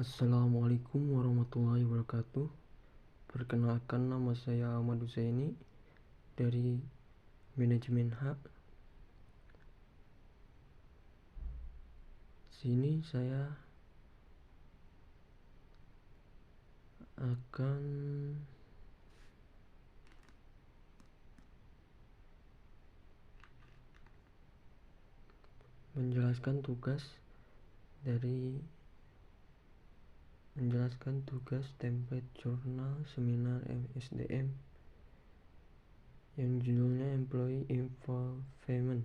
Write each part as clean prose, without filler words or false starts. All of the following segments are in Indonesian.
Assalamualaikum warahmatullahi wabarakatuh. Perkenalkan, nama saya Ahmad Husaini dari Manajemen H. Sini saya akan menjelaskan tugas template jurnal seminar MSDM yang judulnya Employee Involvement.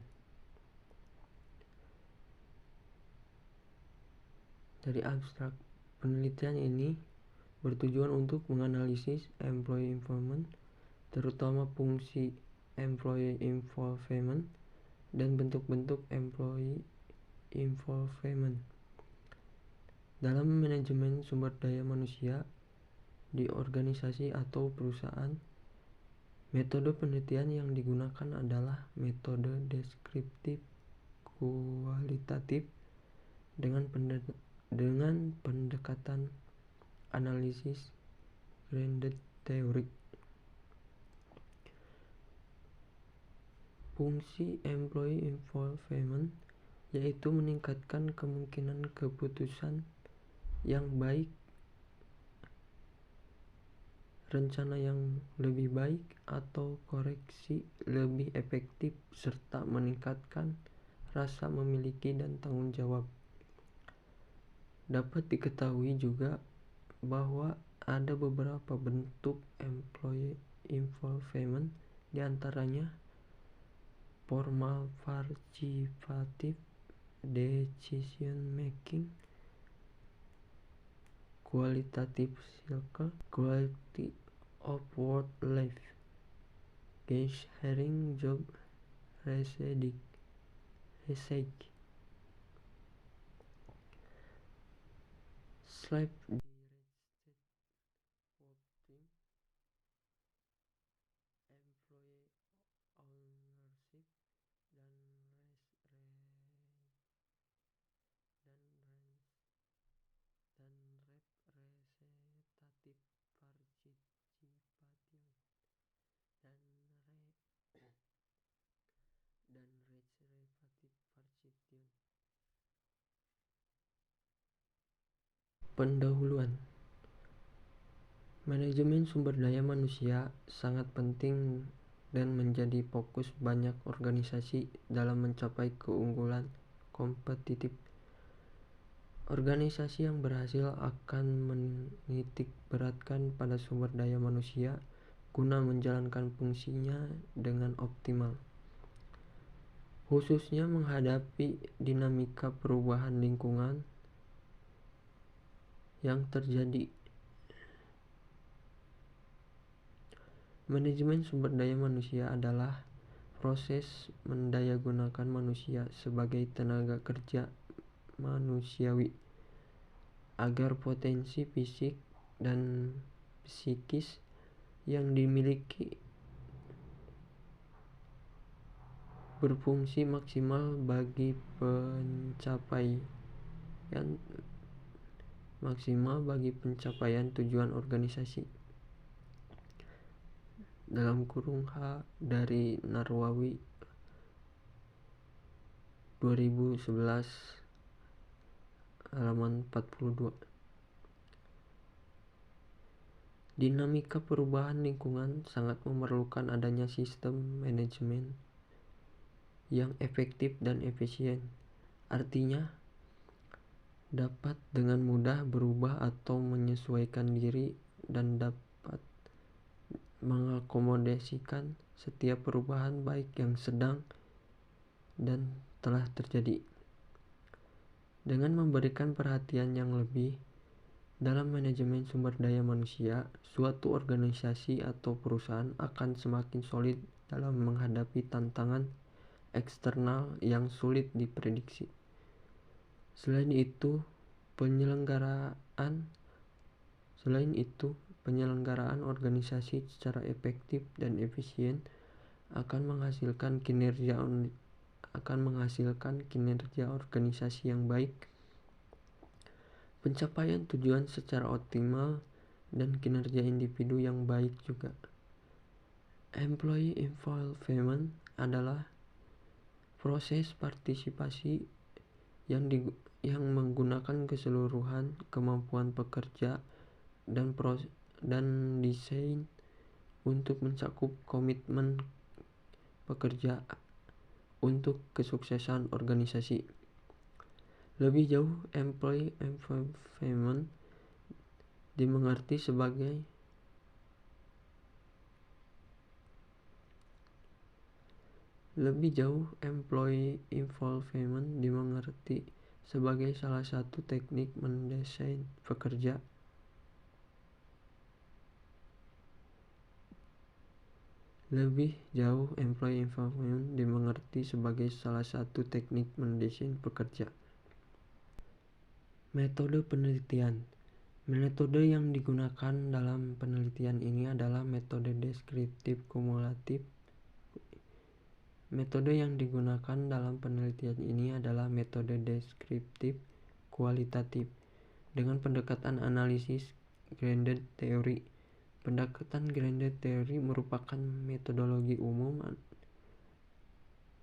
Dari abstrak, penelitian ini bertujuan untuk menganalisis employee involvement, terutama fungsi employee involvement dan bentuk-bentuk employee involvement dalam manajemen sumber daya manusia di organisasi atau perusahaan. Metode penelitian yang digunakan adalah metode deskriptif kualitatif dengan pendekatan analisis grounded theory. Fungsi employee involvement yaitu meningkatkan kemungkinan keputusan yang baik, rencana yang lebih baik, atau koreksi lebih efektif, serta meningkatkan rasa memiliki dan tanggung jawab. Dapat diketahui juga bahwa ada beberapa bentuk employee involvement, diantaranya formal participative decision making, qualitative circle, quality of work life, case sharing, job research, self directed voting, employee ownership, dan representative participation dan representative participation. Pendahuluan. Manajemen sumber daya manusia sangat penting dan menjadi fokus banyak organisasi dalam mencapai keunggulan kompetitif. Organisasi yang berhasil akan menitik beratkan pada sumber daya manusia guna menjalankan fungsinya dengan optimal, khususnya menghadapi dinamika perubahan lingkungan yang terjadi. Manajemen sumber daya manusia adalah proses mendayagunakan manusia sebagai tenaga kerja manusiawi agar potensi fisik dan psikis yang dimiliki berfungsi maksimal bagi pencapaian tujuan organisasi. Dalam kurung H dari Nawawi 2011 halaman 42. Dinamika perubahan lingkungan sangat memerlukan adanya sistem manajemen yang efektif dan efisien. Artinya, dapat dengan mudah berubah atau menyesuaikan diri dan dapat mengakomodasikan setiap perubahan baik yang sedang dan telah terjadi. Dengan memberikan perhatian yang lebih dalam manajemen sumber daya manusia, suatu organisasi atau perusahaan akan semakin solid dalam menghadapi tantangan eksternal yang sulit diprediksi. Selain itu, penyelenggaraan organisasi secara efektif dan efisien akan menghasilkan kinerja organisasi yang baik pencapaian tujuan secara optimal, dan kinerja individu yang baik juga. Employee involvement adalah proses partisipasi yang menggunakan keseluruhan kemampuan pekerja dan desain untuk mencakup komitmen pekerja untuk kesuksesan organisasi. Lebih jauh, employee involvement dimengerti sebagai salah satu teknik mendesain pekerja. Metode penelitian. Metode yang digunakan dalam penelitian ini adalah metode deskriptif kumulatif. Kualitatif dengan pendekatan analisis grounded theory. Pendekatan grounded theory merupakan metodologi umum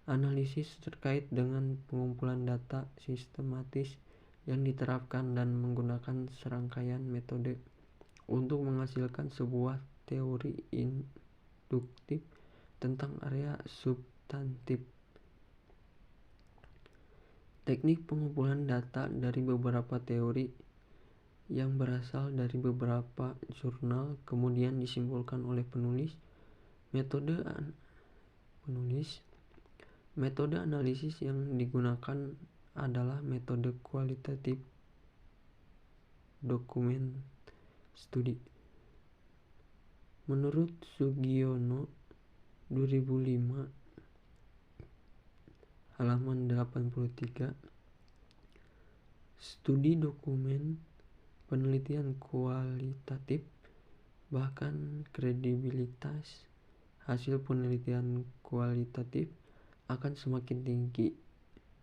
analisis terkait dengan pengumpulan data sistematis yang diterapkan dan menggunakan serangkaian metode untuk menghasilkan sebuah teori induktif tentang area substantif. Teknik pengumpulan data dari beberapa teori yang berasal dari beberapa jurnal kemudian disimpulkan oleh penulis. Metode analisis yang digunakan adalah metode kualitatif dokumen studi. Menurut Sugiono 2005 halaman 83, studi dokumen penelitian kualitatif bahkan kredibilitas hasil penelitian kualitatif akan semakin tinggi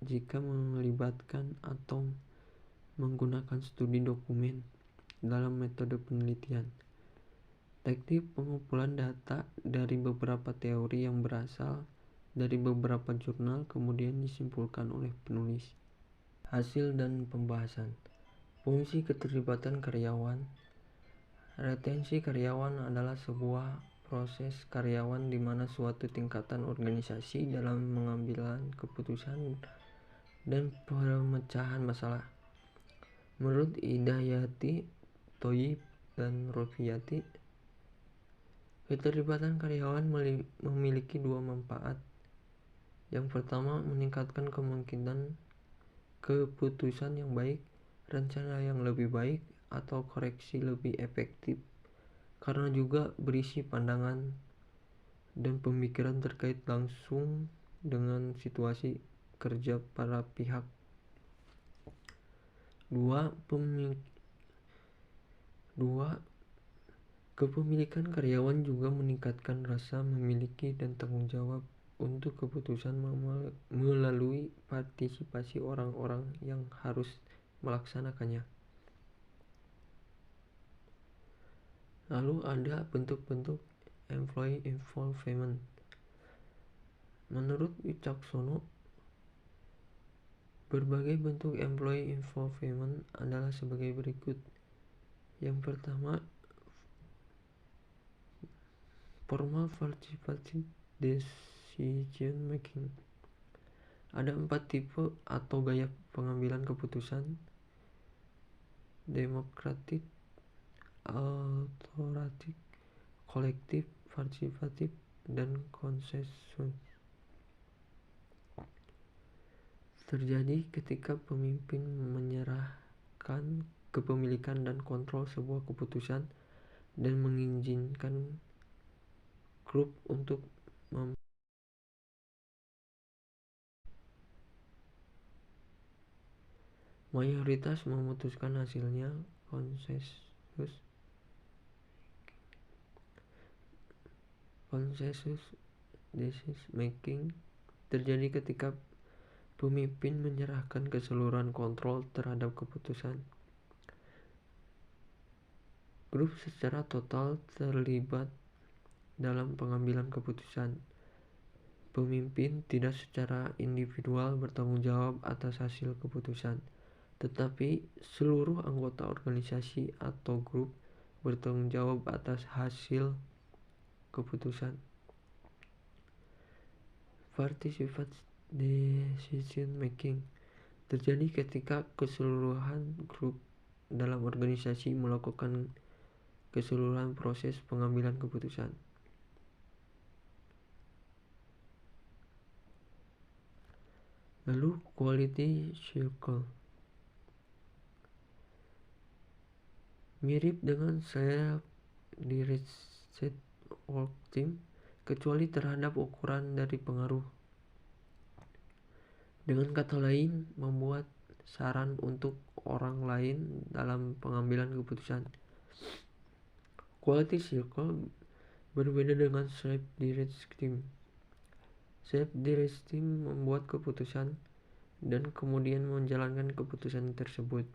jika melibatkan atau menggunakan studi dokumen dalam metode penelitian. Teknik pengumpulan data dari beberapa teori yang berasal dari beberapa jurnal kemudian disimpulkan oleh penulis. Hasil dan pembahasan. Fungsi keterlibatan karyawan. Retensi karyawan adalah sebuah proses karyawan di mana suatu tingkatan organisasi dalam mengambil keputusan dan pemecahan masalah. Menurut Hidayati, Thoyib, dan Rofiati, keterlibatan karyawan memiliki dua manfaat. Yang pertama, meningkatkan kemungkinan keputusan yang baik, rencana yang lebih baik, atau koreksi lebih efektif, karena juga berisi pandangan dan pemikiran terkait langsung dengan situasi kerja para pihak. 2. Kepemilikan karyawan juga meningkatkan rasa memiliki dan tanggung jawab untuk keputusan melalui partisipasi orang-orang yang harus melaksanakannya. Lalu ada bentuk-bentuk employee involvement. Menurut Wicaksono, berbagai bentuk employee involvement adalah sebagai berikut. Yang pertama, formal participative decision making. Ada 4 tipe atau gaya pengambilan keputusan: demokratik, autoratik, kolektif, partisipatif, dan konsensus. Terjadi ketika pemimpin menyerahkan kepemilikan dan kontrol sebuah keputusan dan mengizinkan grup untuk mayoritas memutuskan hasilnya. Konsensus decision making terjadi ketika pemimpin menyerahkan keseluruhan kontrol terhadap keputusan Grup secara total terlibat dalam pengambilan keputusan. Pemimpin tidak secara individual bertanggung jawab atas hasil keputusan, tetapi seluruh anggota organisasi atau grup bertanggung jawab atas hasil keputusan. Participate decision making terjadi ketika keseluruhan grup dalam organisasi melakukan keseluruhan proses pengambilan keputusan. Lalu quality circle mirip dengan self-directed work team, kecuali terhadap ukuran dari pengaruh. Dengan kata lain, membuat saran untuk orang lain dalam pengambilan keputusan. Quality circle berbeda dengan self-directed team. Self-directed team membuat keputusan dan kemudian menjalankan keputusan tersebut.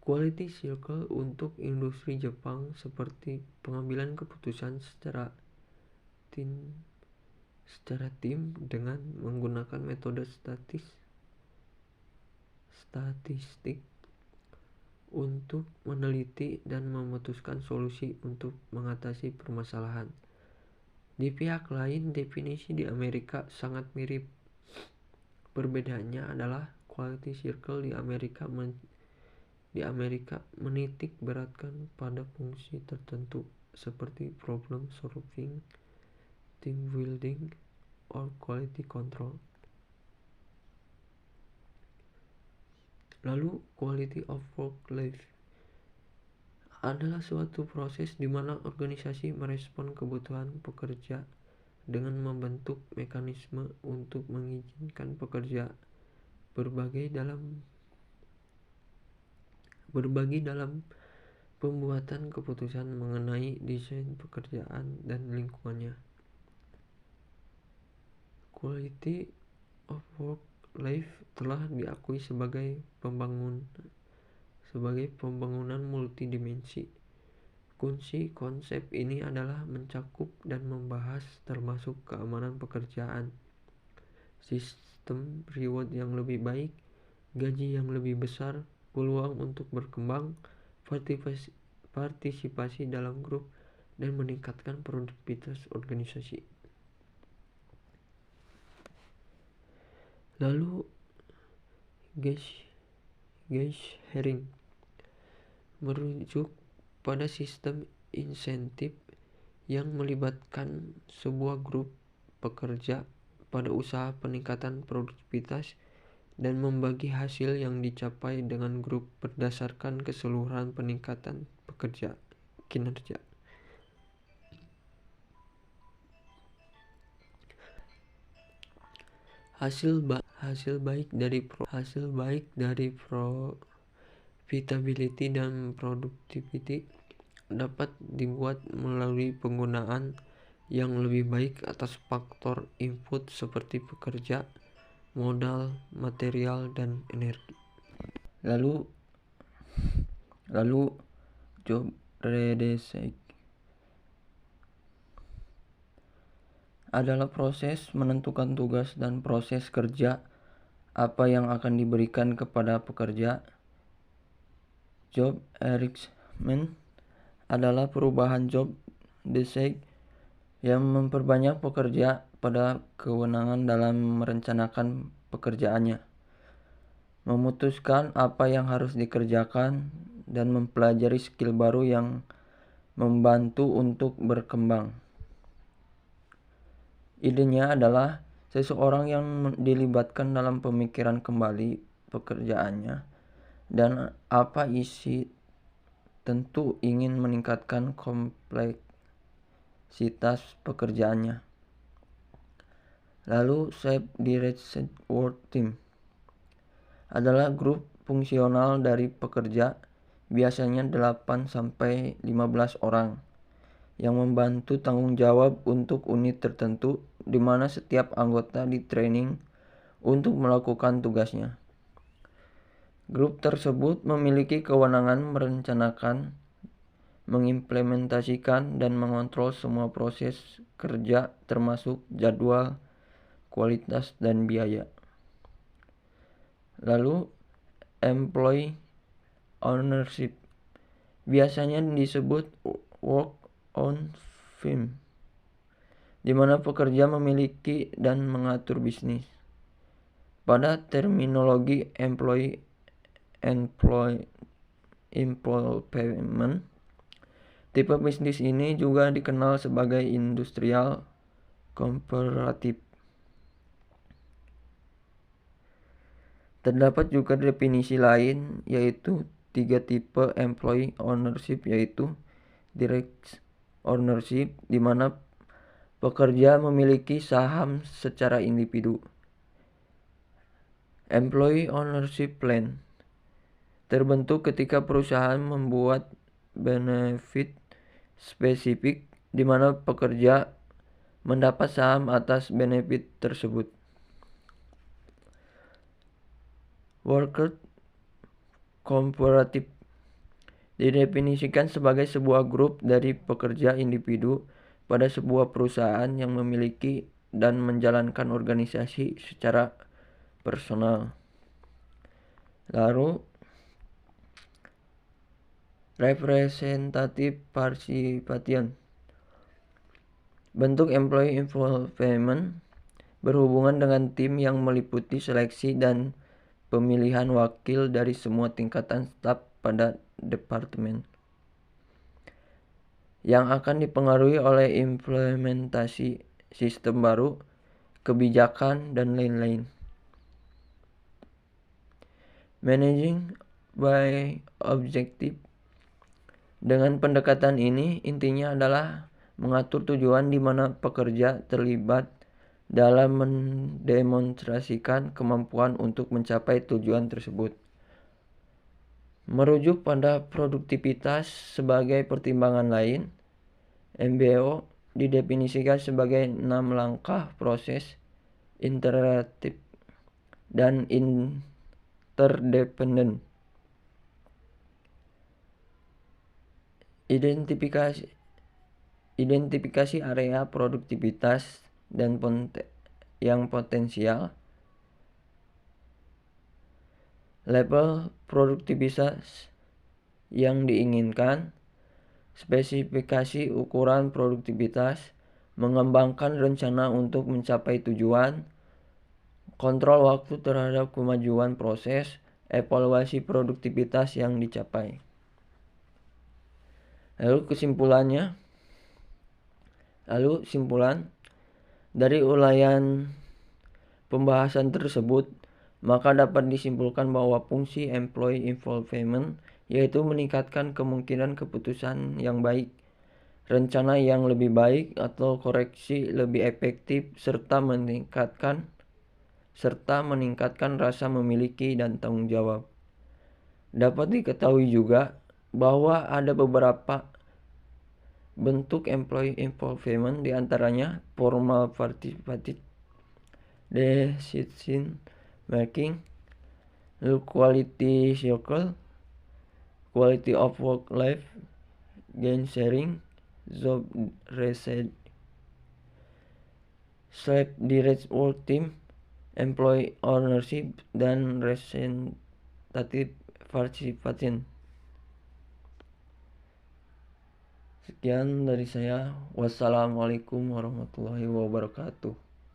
Quality circle untuk industri Jepang seperti pengambilan keputusan secara tim dengan menggunakan metode statistik untuk meneliti dan memutuskan solusi untuk mengatasi permasalahan. Di pihak lain, definisi di Amerika sangat mirip. Perbedaannya adalah quality circle di Amerika menitik beratkan pada fungsi tertentu seperti problem solving, team building, or quality control. Lalu quality of work life adalah suatu proses di mana organisasi merespon kebutuhan pekerja dengan membentuk mekanisme untuk mengizinkan pekerja berbagi dalam pembuatan keputusan mengenai desain pekerjaan dan lingkungannya. Quality of work life telah diakui sebagai pembangunan multidimensi. Kunci konsep ini adalah mencakup dan membahas termasuk keamanan pekerjaan, sistem reward yang lebih baik, gaji yang lebih besar, peluang untuk berkembang, partisipasi dalam grup, dan meningkatkan produktivitas organisasi. Lalu Gage Herring merujuk pada sistem insentif yang melibatkan sebuah grup pekerja pada usaha peningkatan produktivitas dan membagi hasil yang dicapai dengan grup berdasarkan keseluruhan peningkatan kinerja. Hasil baik dari profitability dan productivity dapat dibuat melalui penggunaan yang lebih baik atas faktor input seperti pekerja, modal, material, dan energi. Lalu job redesign adalah proses menentukan tugas dan proses kerja apa yang akan diberikan kepada pekerja. Job enrichment adalah perubahan job design yang memperbanyak pekerja pada kewenangan dalam merencanakan pekerjaannya, memutuskan apa yang harus dikerjakan, dan mempelajari skill baru yang membantu untuk berkembang. Idenya adalah seseorang yang dilibatkan dalam pemikiran kembali pekerjaannya dan apa isi, tentu ingin meningkatkan kompleksitas pekerjaannya. Lalu self-directed work team adalah grup fungsional dari pekerja, biasanya 8-15 orang, yang membantu tanggung jawab untuk unit tertentu di mana setiap anggota di training untuk melakukan tugasnya. Grup tersebut memiliki kewenangan merencanakan, mengimplementasikan, dan mengontrol semua proses kerja termasuk jadwal, kualitas, dan biaya. Lalu, employee ownership biasanya disebut work on firm, di mana pekerja memiliki dan mengatur bisnis. Pada terminologi employee involvement, tipe bisnis ini juga dikenal sebagai industrial cooperative. Terdapat juga definisi lain, yaitu 3 tipe employee ownership, yaitu direct ownership, di mana pekerja memiliki saham secara individu. Employee ownership plan terbentuk ketika perusahaan membuat benefit spesifik di mana pekerja mendapat saham atas benefit tersebut. Worker cooperative didefinisikan sebagai sebuah grup dari pekerja individu pada sebuah perusahaan yang memiliki dan menjalankan organisasi secara personal. Lalu, representative participation. Bentuk employee involvement berhubungan dengan tim yang meliputi seleksi dan pemilihan wakil dari semua tingkatan staf pada departemen, yang akan dipengaruhi oleh implementasi sistem baru, kebijakan, dan lain-lain. Managing by objective. Dengan pendekatan ini, intinya adalah mengatur tujuan di mana pekerja terlibat dalam mendemonstrasikan kemampuan untuk mencapai tujuan tersebut. Merujuk pada produktivitas sebagai pertimbangan lain, MBO didefinisikan sebagai 6 langkah proses interaktif dan interdependen. Identifikasi area produktivitas dan yang potensial. Level produktivitas yang diinginkan. Spesifikasi ukuran produktivitas. Mengembangkan rencana untuk mencapai tujuan. Kontrol waktu terhadap kemajuan proses. Evaluasi produktivitas yang dicapai. Lalu simpulan dari uraian pembahasan tersebut, maka dapat disimpulkan bahwa fungsi employee involvement yaitu meningkatkan kemungkinan keputusan yang baik, rencana yang lebih baik atau koreksi lebih efektif, serta meningkatkan rasa memiliki dan tanggung jawab. Dapat diketahui juga bahwa ada beberapa bentuk employee involvement, diantaranya formal participative decision making, quality circle, quality of work life, gain sharing, job reset, self-direct work team, employee ownership, dan representative participation. Sekian dari saya. Wassalamualaikum warahmatullahi wabarakatuh.